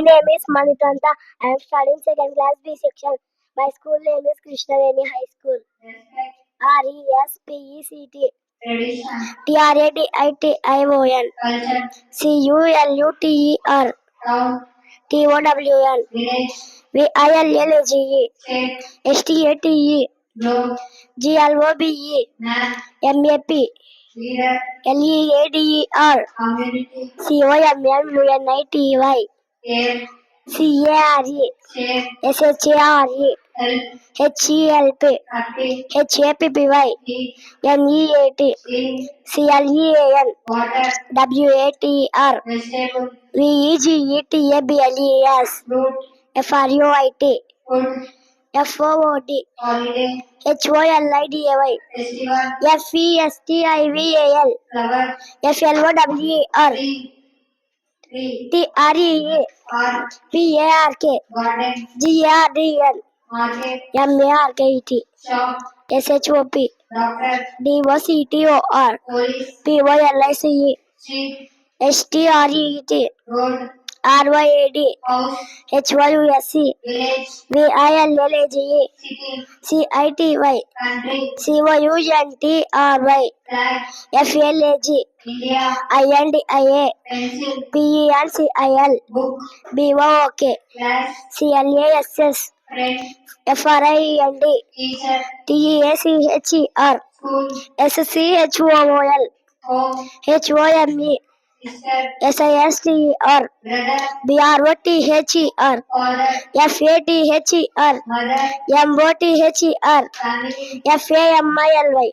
name is Manitanta. I am studying second class B section. My school name is Krishnaveni High School. RESPECT. Tradition. TRADITION. Culture. CULTURE. Town. TOWN. Village. VILLAGE. State. STATE. Globe. GLOBE. Map. MAP. Leader. LEADER. Community. COMMUNITY. Care. CARE. Share. SHARE. Help. HELP. Happy. HAPPY. Heat. NEAT. Clean. CLEAN. Water. WATR. Vegetable. VEGETABLES. Fruit. FRUIT. Food. FOOD. Holiday. HOLIDAY. Festival. FESTIVAL. Flower. FLOWER. Tree. Tree. TREE. Park. PARK. Garden. GARDEN. Market. MARKET. Shop. SHOP. Doctor. DOCTOR. Police. PYLICE. Street. STREET. Road. RYAD. House. HYUSE. Village. VILLAGE. City. CITY. Country. COUNTRY. Flag. FLAG. India. INDIA. Pencil. PENCIL. Book. BOOK. Class. CLASS. Friend. FRIEND. Teacher. TACHER. School. SCHOOL. Home. HOME. Sister. SISTER. Brother. BROTHER. Father. FATHER. Mother. MOTHER. Family. FAMILY.